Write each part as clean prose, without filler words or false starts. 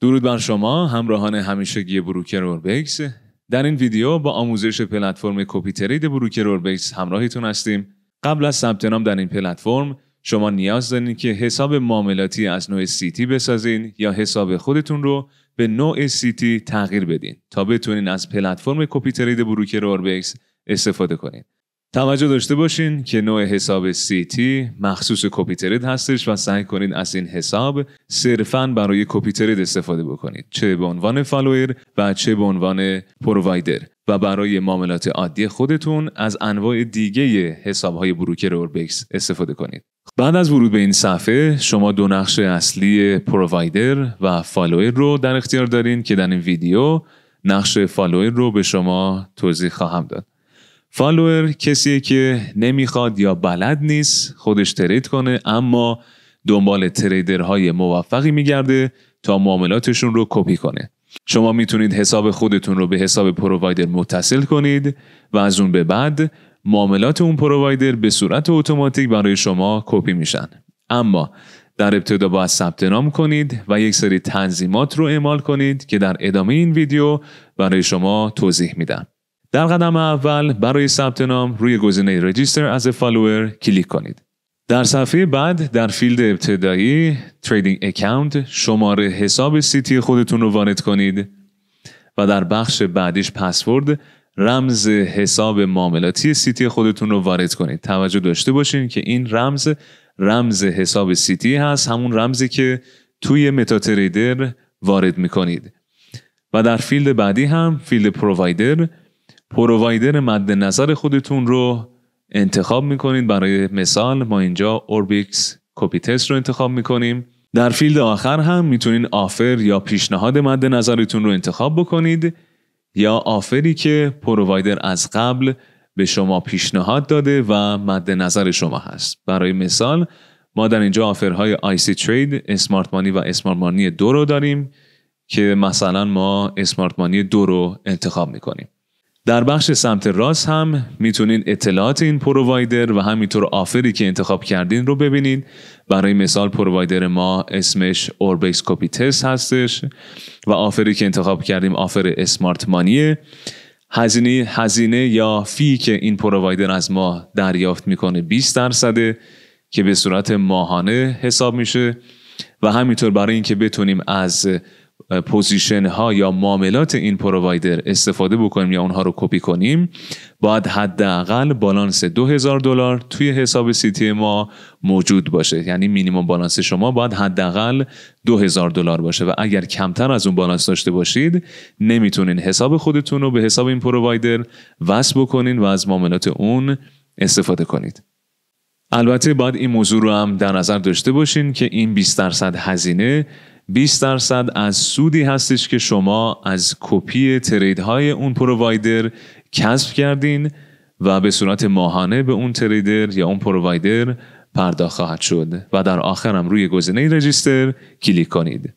درود بر شما همراهان همیشگی بروکر اوربکس. در این ویدیو با آموزش پلتفرم کپی ترید بروکر اوربکس همراهتون هستیم. قبل از ثبت نام در این پلتفرم شما نیاز دارین که حساب معاملاتی از نوع CT بسازین یا حساب خودتون رو به نوع CT تغییر بدین تا بتونین از پلتفرم کپی ترید بروکر اوربکس استفاده کنین. توجه داشته باشین که نوع حساب CT مخصوص کپی ترید هستش و سعی کنین از این حساب صرفاً برای کپی ترید استفاده بکنید، چه به عنوان فالوور و چه به عنوان پرووایدر، و برای معاملات عادی خودتون از انواع دیگه حساب‌های بروکر اوربکس استفاده کنید. بعد از ورود به این صفحه شما دو نقش اصلی پرووایدر و فالوور رو در اختیار دارین که در این ویدیو نقش فالوور رو به شما توضیح خواهم داد. فالوور کسیه که نمیخواد یا بلد نیست خودش ترید کنه، اما دنبال تریدرهای موفقی میگرده تا معاملاتشون رو کپی کنه. شما میتونید حساب خودتون رو به حساب پرووایدر متصل کنید و از اون به بعد معاملات اون پرووایدر به صورت اتوماتیک برای شما کپی میشن. اما در ابتدا باید ثبت نام کنید و یک سری تنظیمات رو اعمال کنید که در ادامه این ویدیو برای شما توضیح میدم. در قدم اول برای ثبت نام روی گزینه Register as a Follower کلیک کنید. در صفحه بعد در فیلد ابتدایی Trading Account شماره حساب CT خودتون رو وارد کنید و در بخش بعدیش پسورد رمز حساب معاملاتی CT خودتون رو وارد کنید. توجه داشته باشین که این رمز حساب CT هست، همون رمزی که توی متا تریدر وارد میکنید. و در فیلد بعدی هم فیلد پرووایدر مد نظر خودتون رو انتخاب میکنید. برای مثال ما اینجا اوربکس کپی تست رو انتخاب میکنیم. در فیلد آخر هم میتونید آفر یا پیشنهاد مد نظرتون رو انتخاب بکنید یا آفری که پرووایدر از قبل به شما پیشنهاد داده و مد نظر شما هست. برای مثال ما در اینجا آفرهای IC Trade، اسمارت مانی و اسمارت مانی 2 رو داریم که مثلا ما اسمارت مانی 2 رو انتخاب میکنیم. در بخش سمت راست هم میتونید اطلاعات این پرووایدر و همینطور آفری که انتخاب کردین رو ببینید. برای مثال پرووایدر ما اسمش اوربکس کپی تست هستش و آفری که انتخاب کردیم آفر اسمارت مانیه. هزینه یا فی که این پرووایدر از ما دریافت میکنه 20% که به صورت ماهانه حساب میشه. و همینطور برای اینکه بتونیم از پوزیشن ها یا معاملات این پرووایدر استفاده بکنیم یا اونها رو کپی کنیم، باید حداقل بالانس $2000 توی حساب CT ما موجود باشه. یعنی مینیمم بالانس شما باید حداقل $2000 باشه و اگر کمتر از اون بالانس داشته باشید نمیتونین حساب خودتون رو به حساب این پرووایدر وصل بکنین و از معاملات اون استفاده کنید. البته باید این موضوع رو هم در نظر داشته باشین که این 20% هزینه 20% از سودی هستش که شما از کپی تریدهای اون پرووایدر کسب کردین و به صورت ماهانه به اون تریدر یا اون پرووایدر پرداخت خواهد شد. و در آخر هم روی گزینه رجیستر کلیک کنید.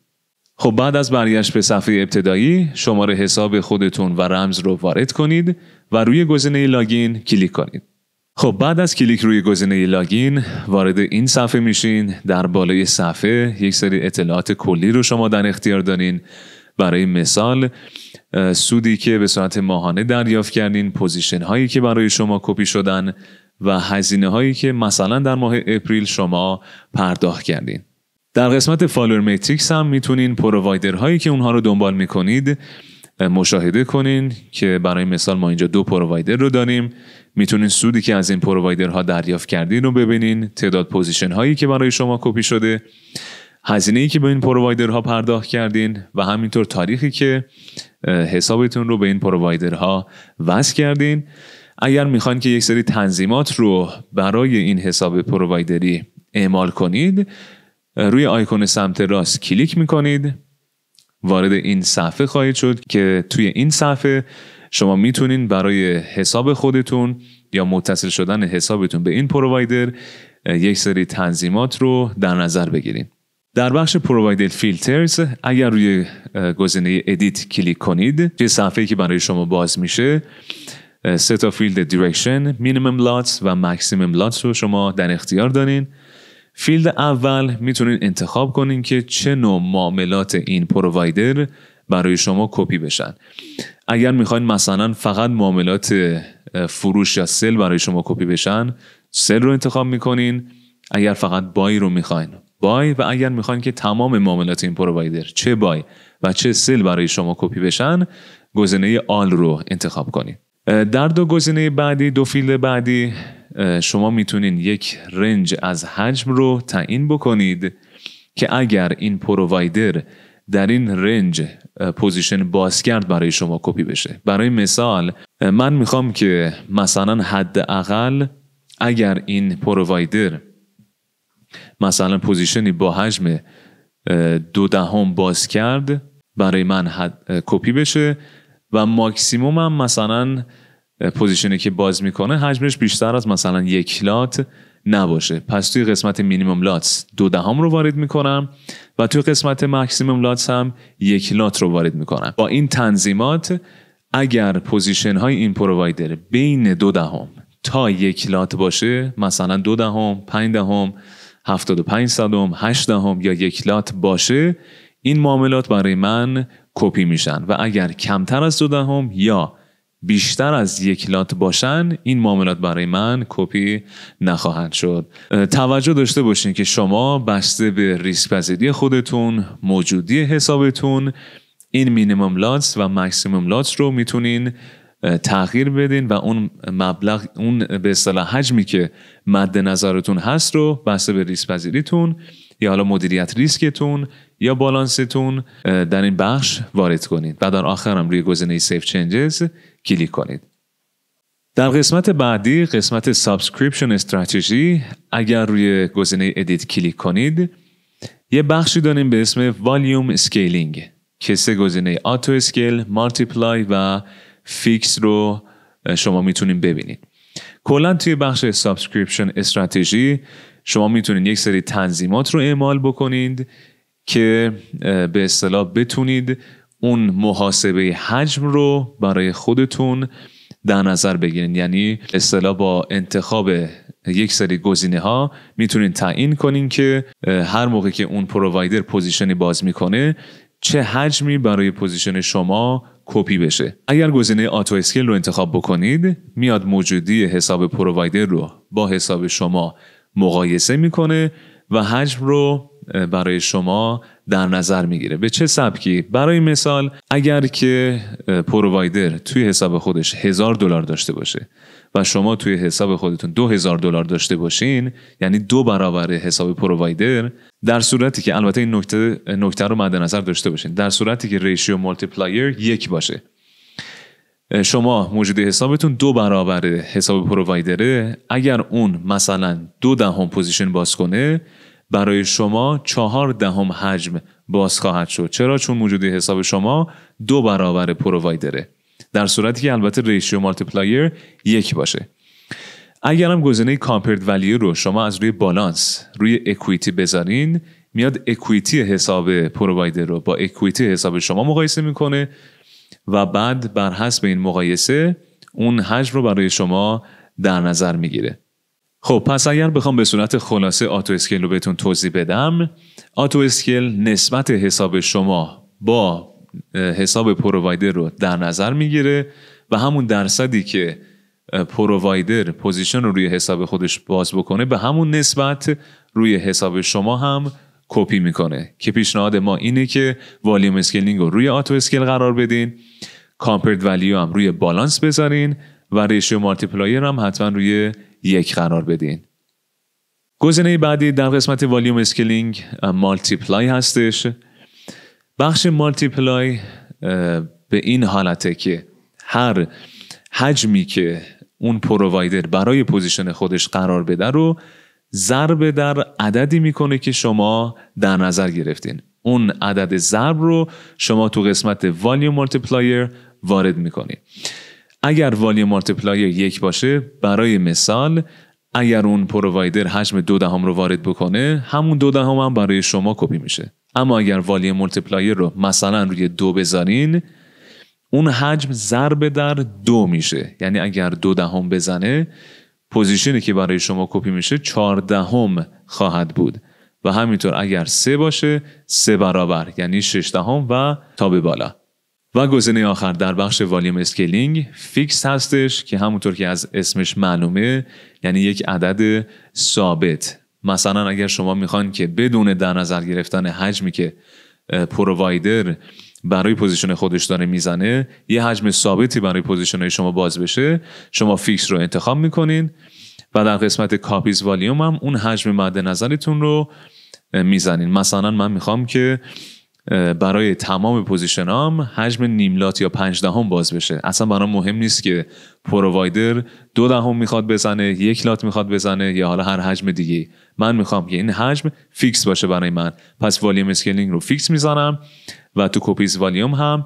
خب بعد از برگشت به صفحه ابتدایی شماره حساب خودتون و رمز رو وارد کنید و روی گزینه لاگین کلیک کنید. خب بعد از کلیک روی گزینه لاگین وارد این صفحه میشین. در بالای صفحه یک سری اطلاعات کلی رو شما در اختیار دارین. برای مثال سودی که به صورت ماهانه دریافت کردین، پوزیشن هایی که برای شما کپی شدن و هزینه هایی که مثلا در ماه اپریل شما پرداخت کردین. در قسمت فالوور متریکس هم میتونین پرووایدر هایی که اونها رو دنبال میکنید مشاهده کنین که برای مثال ما اینجا 2 پرووایدر رو داریم. میتونین سودی که از این پرووایدرها دریافت کردین رو ببینین، تعداد پوزیشن هایی که برای شما کپی شده، هزینه‌ای که به این پرووایدرها پرداخت کردین و همینطور تاریخی که حسابتون رو به این پرووایدرها وصل کردین. اگر میخواین که یک سری تنظیمات رو برای این حساب پرووایدری اعمال کنید، روی آیکون سمت راست کلیک میکنید. وارد این صفحه خواهید شد که توی این صفحه شما میتونین برای حساب خودتون یا متصل شدن حسابتون به این پرووایدر یک سری تنظیمات رو در نظر بگیرین. در بخش پرووایدر فیلترز اگر روی گزینه ادیت کلیک کنید، یه صفحه‌ای که برای شما باز میشه 3 فیلد دیرکشن، مینیمم لاتس و ماکسیمم لاتس رو شما در اختیار دارین. فیلد اول میتونین انتخاب کنین که چه نوع معاملات این پرووایدر برای شما کپی بشن. اگر میخواین مثلا فقط معاملات فروش یا سل برای شما کپی بشن، سل رو انتخاب میکنین. اگر فقط بای رو میخواین، بای. و اگر میخواین که تمام معاملات این پرووایدر چه بای و چه سل برای شما کپی بشن، گزینه آل رو انتخاب کنین. در دو گزینه بعدی، دو فیلد بعدی، شما میتونین یک رنج از حجم رو تعیین بکنید که اگر این پرووایدر در این رنج پوزیشن بازگرد برای شما کپی بشه. برای مثال من میخوام که مثلا حداقل اگر این پرووایدر مثلا پوزیشنی با حجم 0.2 بازگرد برای من کپی بشه و ماکسیموم هم مثلا پوزیشنی که باز میکنه حجمش بیشتر از مثلا 1 لات نباشه، پس توی قسمت مینیمم لاتس 0.2 رو وارد میکنم و توی قسمت ماکسیمم لاتس هم 1 لات رو وارد میکنم. با این تنظیمات اگر پوزیشن های این پرووایدر بین 0.2 تا 1 لات باشه، مثلا 0.2، 0.5، 75 صدم، 8 دهم یا 1 لات باشه، این معاملات برای من کپی میشن. و اگر کمتر از 0.2 یا بیشتر از 1 لات باشن، این معاملات برای من کپی نخواهند شد. توجه داشته باشین که شما بسته به ریسک پذیری خودتون، موجودی حسابتون، این مینیمم لاتس و ماکسیمم لاتس رو میتونین تغییر بدین و اون مبلغ، اون به اصطلاح حجمی که مد نظرتون هست رو بسته به ریسک پذیریتون یا حالا مدیریت ریسکتون یا بالانستون در این بخش وارد کنید و در آخر هم روی گزینه سیو چنجز کلیک کنید. در قسمت بعدی، قسمت سابسکریپشن استراتژی، اگر روی گزینه ادیت کلیک کنید، یه بخشی داریم به اسم والیوم اسکیلینگ که 3 گزینه آتو اسکیل، مالتیپلای و فیکس رو شما میتونید ببینید. کلا توی بخش سابسکریپشن استراتژی شما میتونید یک سری تنظیمات رو اعمال بکنید که به اصطلاح بتونید اون محاسبه حجم رو برای خودتون در نظر بگیرید. یعنی اصطلاح با انتخاب یک سری گزینه ها میتونید تعیین کنین که هر موقع که اون پرووایدر پوزیشنی باز میکنه چه حجمی برای پوزیشن شما کپی بشه. اگر گزینه آتو اسکیل رو انتخاب بکنید، میاد موجودی حساب پرووایدر رو با حساب شما مقایسه میکنه و حجم رو برای شما در نظر میگیره. به چه سبکی؟ برای مثال اگر که پرووایدر توی حساب خودش $1000 داشته باشه و شما توی حساب خودتون $2000 داشته باشین، یعنی 2 برابر حساب پرووایدر، در صورتی که البته این نکته رو مد نظر داشته باشین، در صورتی که ریشیو مالتیپلایر 1 باشه، شما موجودی حسابتون 2 برابر حساب پرووایدره، اگر اون مثلا 0.2 پوزیشن باز کنه، برای شما 0.4 حجم باز خواهد شد. چرا؟ چون موجودی حساب شما 2 برابر پرووایدره، در صورتی که البته ریشیو مالتیپلایر 1 باشه. اگر هم گزینه کامپیرد ولیو رو شما از روی بالانس روی اکویتی بذارین، میاد اکویتی حساب پرووایدر رو با اکویتی حساب شما مقایسه میکنه و بعد بر حسب این مقایسه اون حجم رو برای شما در نظر میگیره. خب پس اگر بخوام به صورت خلاصه آتو اسکیل رو بهتون توضیح بدم، آتو اسکیل نسبت حساب شما با حساب پرووایدر رو در نظر میگیره و همون درصدی که پرووایدر پوزیشن رو روی حساب خودش باز بکنه به همون نسبت روی حساب شما هم کپی میکنه، که پیشنهاد ما اینه که والیوم اسکیلینگ رو روی آتو اسکیل قرار بدین، کامپیرد ولیو هم روی بالانس بذارین و ریشیو مالتیپلایر هم حتما روی 1 قرار بدین. گزینه بعدی در قسمت والیوم اسکیلینگ مالتیپلای هستش. بخش مالتیپلای به این حالته که هر حجمی که اون پرووایدر برای پوزیشن خودش قرار بده رو ضرب در عددی میکنه که شما در نظر گرفتین. اون عدد ضرب رو شما تو قسمت والیوم مالتیپلایر وارد میکنی. اگر والیوم مالتیپلایر 1 باشه، برای مثال اگر اون پرووایدر حجم 0.2 رو وارد بکنه، همون 0.2 هم برای شما کپی میشه. اما اگر والیوم مالتیپلایر رو مثلا روی 2 بذارین، اون حجم ضرب در 2 میشه. یعنی اگر 0.2 بزنه، پوزیشنی که برای شما کپی میشه 14 خواهد بود و همینطور اگر 3 باشه 3 برابر یعنی 6 و تا به بالا. و گزینه آخر در بخش والیوم اسکیلینگ فیکس هستش که همونطور که از اسمش معلومه یعنی یک عدد ثابت. مثلا اگر شما میخوان که بدون در نظر گرفتن حجمی که پرووایدر برای پوزیشن خودش داره میزنه یه حجم ثابتی برای پوزیشن شما باز بشه، شما فیکس رو انتخاب میکنین و در قسمت کاپیز والیوم هم اون حجم مد نظرتون رو میزنین. مثلا من میخوام که برای تمام پوزیشنام حجم نیم لات یا 15 باز بشه. اصلا برام مهم نیست که پرووایدر 2 میخواد بزنه، 1 لات میخواد بزنه یا حالا هر حجم دیگه. من میخوام که این حجم فیکس باشه برای من، پس والیوم اسکیلینگ رو فیکس میزنم و تو کپیز والیوم هم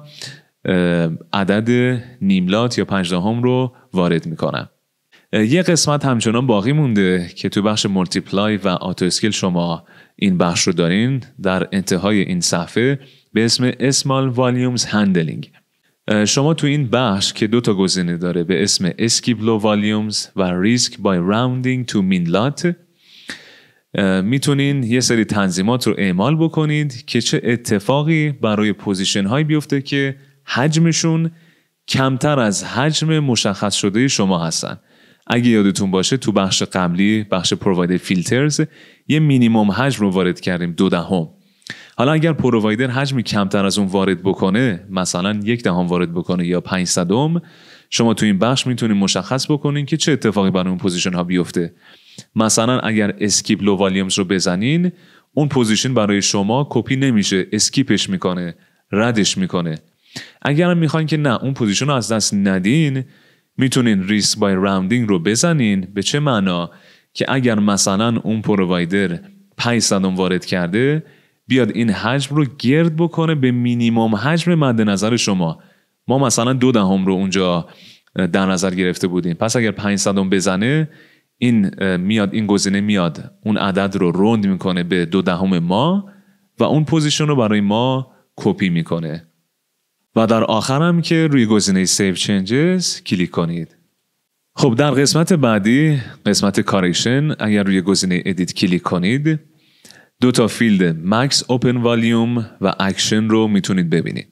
عدد نیم لات یا 15 رو وارد میکنم. یه قسمت همچنان باقی مونده که تو بخش مولتیپلای و آتو اسکیل شما این بخش رو دارین در انتهای این صفحه به اسم Small Volumes Handling. شما تو این بخش که 2 گزینه داره به اسم Skip Low Volumes و Risk by Rounding to Min Lot میتونین یه سری تنظیمات رو اعمال بکنید که چه اتفاقی برای پوزیشن های بیفته که حجمشون کمتر از حجم مشخص شده شما هستن. اگه یادتون باشه تو بخش قبلی بخش پرووایدر فیلترز یه مینیمم حجم رو وارد کردیم 0.2. حالا اگر پرووایدر حجمی کمتر از اون وارد بکنه، مثلا 0.1 وارد بکنه یا 500، شما تو این بخش میتونید مشخص بکنین که چه اتفاقی برای اون پوزیشن ها بیفته. مثلا اگر اسکیپ لو والیومز رو بزنین اون پوزیشن برای شما کپی نمیشه، اسکیپش میکنه، ردش میکنه. اگر هم میخواین که نه اون پوزیشن رو از دست ندین میتونین ریسک بای راوندینگ رو بزنین. به چه معنا؟ که اگر مثلا اون پرووایدر 500 وارد کرده بیاد این حجم رو گرد بکنه به مینیمم حجم مد نظر شما. ما مثلا 0.2 رو اونجا در نظر گرفته بودیم، پس اگر 500 بزنه این گزینه میاد اون عدد رو روند میکنه به 0.2 ما و اون پوزیشن رو برای ما کپی میکنه. و در آخر هم که روی گزینه Save Changes کلیک کنید. خب در قسمت بعدی، قسمت کارکشن، اگر روی گزینه Edit کلیک کنید 2 فیلد Max Open Volume و Action رو میتونید ببینید.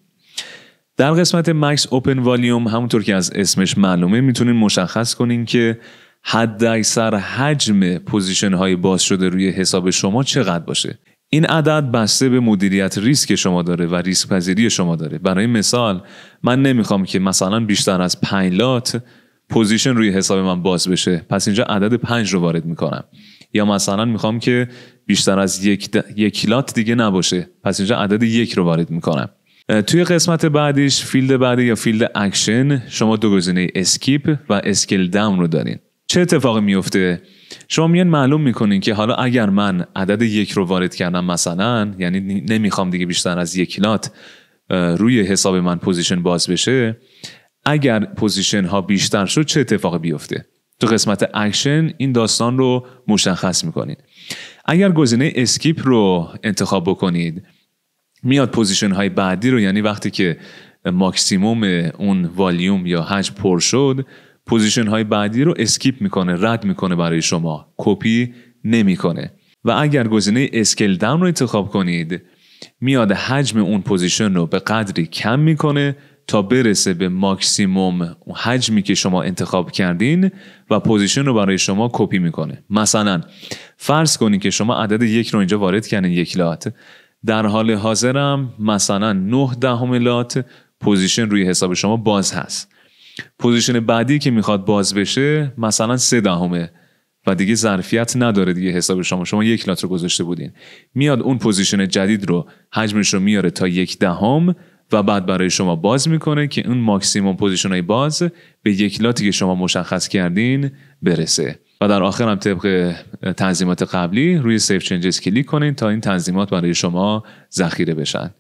در قسمت Max Open Volume همونطور که از اسمش معلومه میتونید مشخص کنین که حد اکثر حجم پوزیشن های باز شده روی حساب شما چقدر باشه. این عدد بسته به مدیریت ریسک شما داره و ریسک پذیری شما داره. برای مثال من نمیخوام که مثلا بیشتر از 5 لات پوزیشن روی حساب من باز بشه، پس اینجا عدد 5 رو وارد میکنم. یا مثلا میخوام که بیشتر از 1 لات دیگه نباشه، پس اینجا عدد 1 رو وارد میکنم. توی قسمت بعدیش فیلد بعدی یا فیلد اکشن شما 2 گزینه اسکیپ و اسکیل داون رو دارین. چه اتفاقی میفته؟ شما میان معلوم میکنین که حالا اگر من عدد 1 رو وارد کردم مثلا، یعنی نمیخوام دیگه بیشتر از 1 لات روی حساب من پوزیشن باز بشه، اگر پوزیشن ها بیشتر شد چه اتفاقی بیفته؟ تو قسمت اکشن این داستان رو مشخص میکنین. اگر گزینه اسکیپ رو انتخاب بکنید میاد پوزیشن های بعدی رو، یعنی وقتی که ماکسیموم اون والیوم یا حجم پر شد، پوزیشن های بعدی رو اسکیپ میکنه، رد میکنه برای شما، کپی نمیکنه. و اگر گزینه اسکیل داون رو انتخاب کنید میاد حجم اون پوزیشن رو به قدری کم میکنه تا برسه به ماکسیموم حجمی که شما انتخاب کردین و پوزیشن رو برای شما کپی میکنه. مثلا فرض کنید که شما عدد 1 رو اینجا وارد کردین 1 لات، در حال حاضرم مثلا 0.9 لات پوزیشن روی حساب شما باز هست. پوزیشن بعدی که میخواد باز بشه مثلا 0.3 و دیگه ظرفیت نداره دیگه حساب شما 1 لات رو گذاشته بودین. میاد اون پوزیشن جدید رو حجمش رو میاره تا 0.1 و بعد برای شما باز میکنه که اون ماکسیموم پوزیشن های باز به 1 لاتی که شما مشخص کردین برسه. و در آخر هم طبق تنظیمات قبلی روی Save Changes کلیک کنین تا این تنظیمات برای شما ذخیره بشن.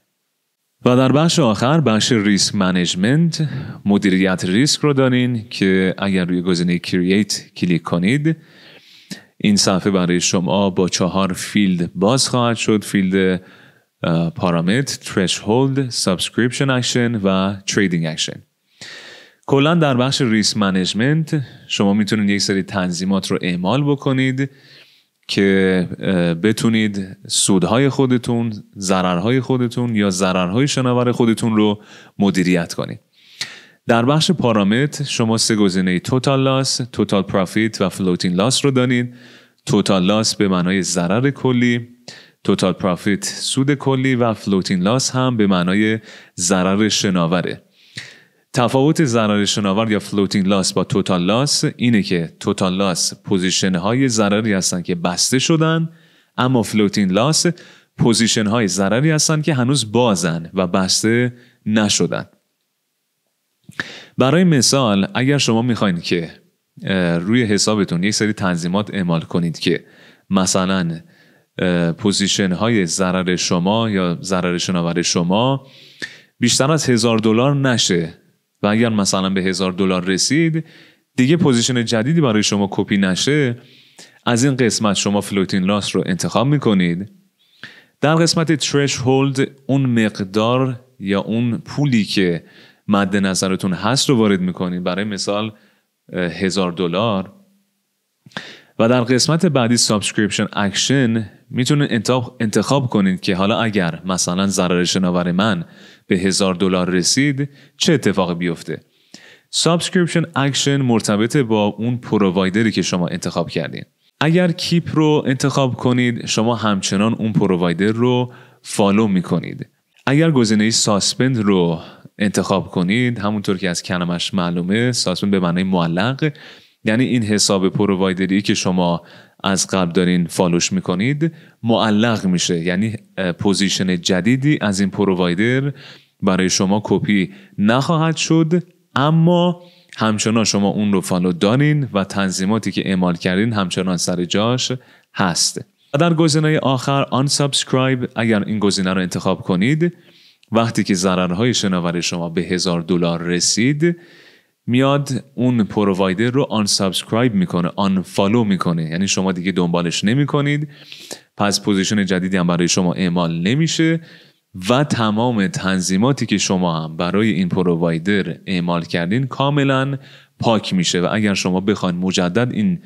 و در بخش آخر، بخش ریسک منیجمنت، مدیریت ریسک رو دارین که اگر روی گزینه Create کلیک کنید این صفحه برای شما با 4 فیلد باز خواهد شد: فیلد پارامتر، Threshold، Subscription Action و Trading Action. کلا در بخش ریسک منیجمنت شما میتونید یک سری تنظیمات رو اعمال بکنید که بتونید سودهای خودتون، ضررهای خودتون یا ضررهای شناور خودتون رو مدیریت کنید. در بخش پارامتر شما 3 گزینه توتال لاس، توتال پروفیت و فلوتینگ لاس رو دارید. توتال لاس به معنای ضرر کلی، توتال پروفیت سود کلی و فلوتینگ لاس هم به معنای ضرر شناوره. تفاوت ضرر شناور یا فلوتینگ لاس با توتال لاس اینه که توتال لاس پوزیشن های ضرری هستن که بسته شدن، اما فلوتینگ لاس پوزیشن های ضرری هستن که هنوز بازن و بسته نشدن. برای مثال اگر شما میخواین که روی حسابتون یک سری تنظیمات اعمال کنید که مثلا پوزیشن های ضرر شما یا ضرر شناور شما بیشتر از $1000 نشه و اگر مثلا به $1000 رسید دیگه پوزیشن جدیدی برای شما کپی نشه، از این قسمت شما فلوتینگ لاس رو انتخاب میکنید. در قسمت ترشهولد اون مقدار یا اون پولی که مد نظرتون هست رو وارد میکنید، برای مثال $1000. و در قسمت بعدی سابسکریپشن اکشن میتونید انتخاب کنید که حالا اگر مثلا ضرر شناور من به $1000 رسید چه اتفاقی بیفته. سابسکریپشن اکشن مرتبط با اون پرووایدری که شما انتخاب کردین. اگر کیپ رو انتخاب کنید شما همچنان اون پرووایدر رو فالو میکنید. اگر گزینه ساسپند رو انتخاب کنید، همونطور که از کلمش معلومه ساسپند به معنی معلق، یعنی این حساب پرووایدری که شما از قبل دارین فالوش میکنید معلق میشه، یعنی پوزیشن جدیدی از این پرووایدر برای شما کپی نخواهد شد، اما همچنان شما اون رو فالو دارین و تنظیماتی که اعمال کردین همچنان سر جاش هست. و در گزینه آخر unsubscribe اگر این گزینه رو انتخاب کنید، وقتی که ضررهای شناور شما به $1000 رسید میاد اون پرووایدر رو unsubscribe میکنه، unfollow میکنه، یعنی شما دیگه دنبالش نمی کنید، پس پوزیشن جدیدی هم برای شما اعمال نمیشه و تمام تنظیماتی که شما هم برای این پرووایدر اعمال کردین کاملا پاک میشه و اگر شما بخواید مجدد این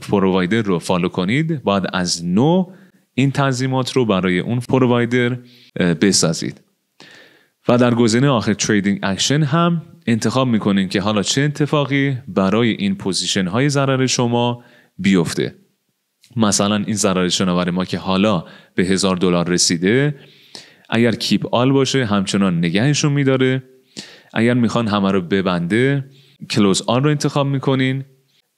پرووایدر رو فالو کنید باید از نو این تنظیمات رو برای اون پرووایدر بسازید. و در گزینه آخر تریدینگ اکشن هم انتخاب میکنین که حالا چه اتفاقی برای این پوزیشن های ضرر شما بیفته. مثلا این ضرر شناور ما که حالا به $1000 رسیده، اگر کیپ آل باشه همچنان نگهشون میداره. اگر میخوان همه رو ببنده کلوز آل رو انتخاب میکنین.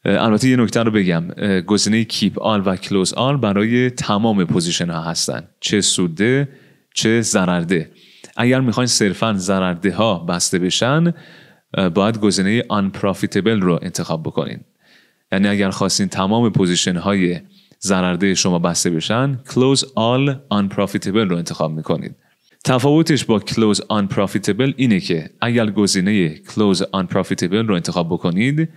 البته یه نکته رو بگم، گزینه کیپ آل و کلوز آل برای تمام پوزیشن ها هستن، چه سودده چه ضررده. اگر میخواین صرفاً ضررده ها بسته بشن باید گزینه unprofitable رو انتخاب بکنین. یعنی اگر خواستین تمام پوزیشن های ضررده شما بسته بشن close all unprofitable رو انتخاب میکنید. تفاوتش با close unprofitable اینه که اگر گزینه close unprofitable رو انتخاب بکنید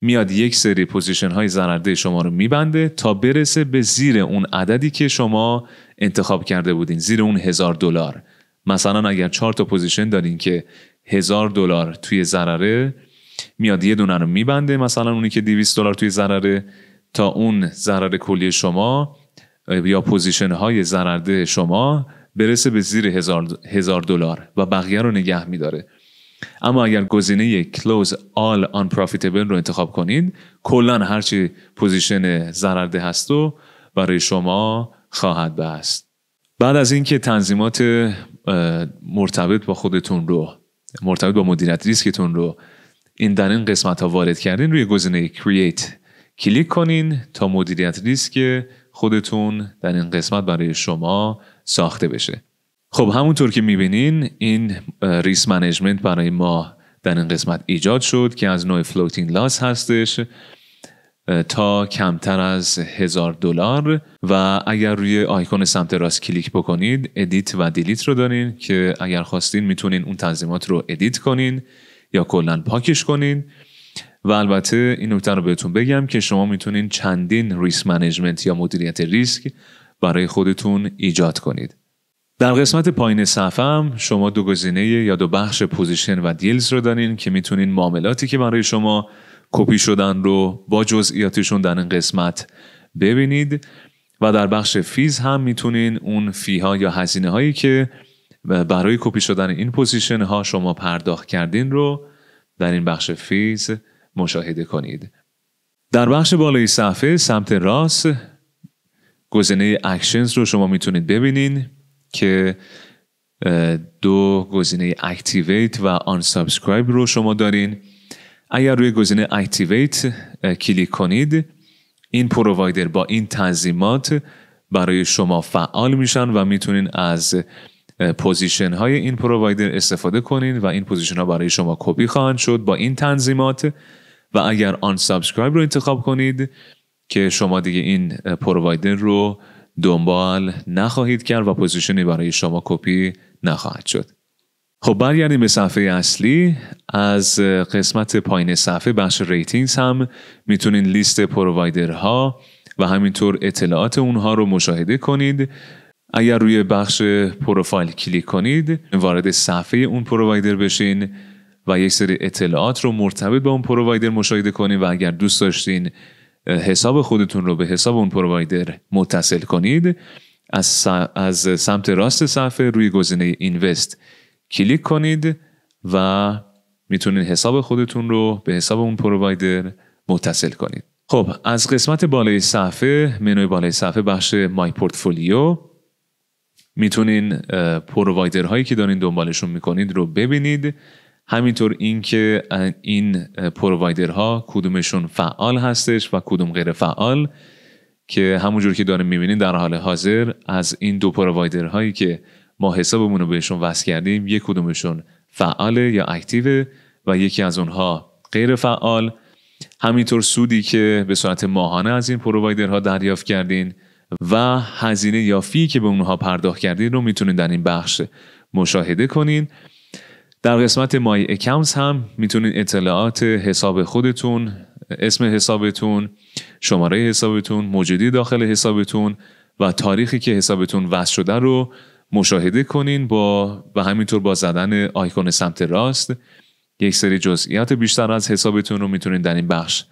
میاد یک سری پوزیشن های ضررده شما رو میبنده تا برسه به زیر اون عددی که شما انتخاب کرده بودین، زیر اون $1000. مثلا اگر 4 تا پوزیشن دارین که $1000 توی ضرره، میاد یه دونه رو میبنده، مثلا اونی که $200 توی ضرره، تا اون ضرر کلی شما یا پوزیشن های ضررده شما برسه به زیر $1000 و بقیه رو نگه میداره. اما اگر گزینه close all unprofitable رو انتخاب کنید کلا هرچی پوزیشن ضررده هست و برای شما خواهد بست. بعد از اینکه تنظیمات مرتبط با خودتون رو، مرتبط با مدیریت ریسکتون رو در این قسمت ها وارد کردین، روی گزینه create کلیک کنین تا مدیریت ریسک خودتون در این قسمت برای شما ساخته بشه. خب همونطور که میبینین این ریسک منیجمنت برای ما در این قسمت ایجاد شد که از نوع فلوتینگ لاس هستش تا کمتر از $1000 و اگر روی آیکون سمت راست کلیک بکنید ادیت و دیلیت رو دارین که اگر خواستین میتونین اون تنظیمات رو ادیت کنین یا کلاً پاکش کنین. و البته این نکته رو بهتون بگم که شما میتونین چندین ریسک منیجمنت یا مدیریت ریسک برای خودتون ایجاد کنید. در قسمت پایین صفحه هم شما دو گزینه یا دو بخش پوزیشن و دیلز رو دارین که میتونین معاملاتی که برای شما کپی شدن رو با جزئیاتشون در این قسمت ببینید و در بخش فیز هم میتونین اون فی ها یا هزینه هایی که برای کپی شدن این پوزیشن ها شما پرداخت کردین رو در این بخش فیز مشاهده کنید. در بخش بالای صفحه سمت راست گزینه اکشنز رو شما میتونید ببینین که دو گزینه اکتیویت و آن سابسکرایب رو شما دارین. اگر روی گزینه اکتیویت کلیک کنید این پرووایدر با این تنظیمات برای شما فعال میشن و میتونین از پوزیشن های این پرووایدر استفاده کنین و این پوزیشن ها برای شما کپی خواهند شد با این تنظیمات. و اگر آن سابسکرایب رو انتخاب کنید که شما دیگه این پرووایدر رو دنبال نخواهید کرد و پوزیشنی برای شما کپی نخواهد شد. خب برگردیم به صفحه اصلی. از قسمت پایین صفحه بخش ریتینگز هم میتونین لیست پرووایدرها و همینطور اطلاعات اونها رو مشاهده کنید. اگر روی بخش پروفایل کلیک کنید وارد صفحه اون پرووایدر بشین و یک سری اطلاعات رو مرتبط با اون پرووایدر مشاهده کنید و اگر دوست داشتین حساب خودتون رو به حساب اون پرووایدر متصل کنید از سمت راست صفحه روی گزینه اینوست کلیک کنید و میتونید حساب خودتون رو به حساب اون پرووایدر متصل کنید. خب از قسمت بالای صفحه منوی بالای صفحه بخش مای پورتفولیو میتونین پرووایدر هایی که دارین دنبالشون میکنید رو ببینید. همینطور اینکه این پرووایدرها کدومشون فعال هستش و کدوم غیر فعال که همونجور که داریم میبینید در حال حاضر از این دو پرووایدرهایی که ما حسابمون رو بهشون وصل کردیم یک کدومشون فعاله یا اکتیوه و یکی از اونها غیر فعال. همینطور سودی که به صورت ماهانه از این پرووایدرها دریافت کردین و هزینه یا فی که به اونها پرداخت کردین رو میتونید در این بخش مشاهده کنین. در قسمت مای اکاونتس هم میتونید اطلاعات حساب خودتون، اسم حسابتون، شماره حسابتون، موجودی داخل حسابتون و تاریخی که حسابتون وصل شده رو مشاهده کنین و همینطور با زدن آیکون سمت راست یک سری جزئیات بیشتر از حسابتون رو میتونید در این بخش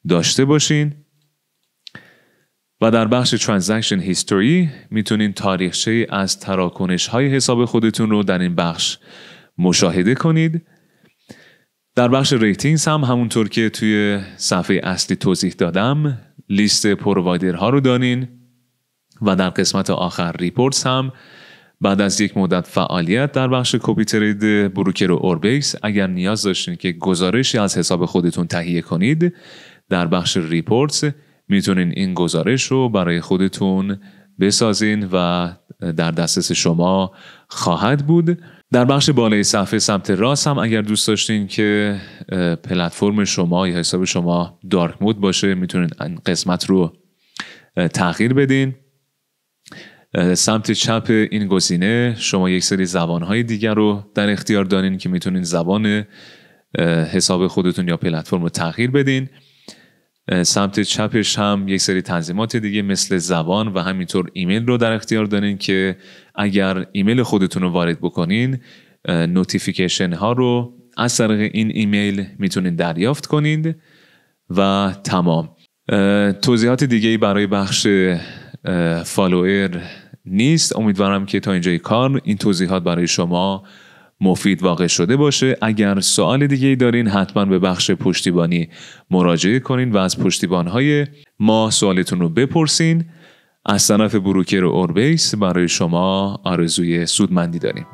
داشته باشین. و در بخش ترانزکشن هیستوری میتونین تاریخچه از تراکنش های حساب خودتون رو در این بخش مشاهده کنید. در بخش ریتینگز هم همونطور که توی صفحه اصلی توضیح دادم لیست پرووایدرها رو دارین و در قسمت آخر ریپورتس هم بعد از یک مدت فعالیت در بخش کپی ترید بروکر و اوربکس اگر نیاز داشتین که گزارشی از حساب خودتون تهیه کنید در بخش ریپورتس میتونین این گزارش رو برای خودتون بسازین و در دسترس شما خواهد بود. در بخش بالای صفحه سمت راست هم اگر دوست داشتین که پلتفرم شما یا حساب شما دارک مود باشه میتونین این قسمت رو تغییر بدین. سمت چپ این گزینه شما یک سری زبانهای دیگر رو در اختیار دارین که میتونین زبان حساب خودتون یا پلتفرم رو تغییر بدین. سمت چپش هم یک سری تنظیمات دیگه مثل زبان و همینطور ایمیل رو در اختیار دارین که اگر ایمیل خودتون رو وارد بکنین نوتیفیکیشن ها رو از طریق این ایمیل میتونین دریافت کنید و تمام. توضیحات دیگه برای بخش فالوور نیست. امیدوارم که تا اینجای کار این توضیحات برای شما مفید واقع شده باشه. اگر سوال دیگه دارین حتما به بخش پشتیبانی مراجعه کنین و از پشتیبانهای ما سوالتون رو بپرسین. از طرف بروکر اوربیس برای شما آرزوی سودمندی داریم.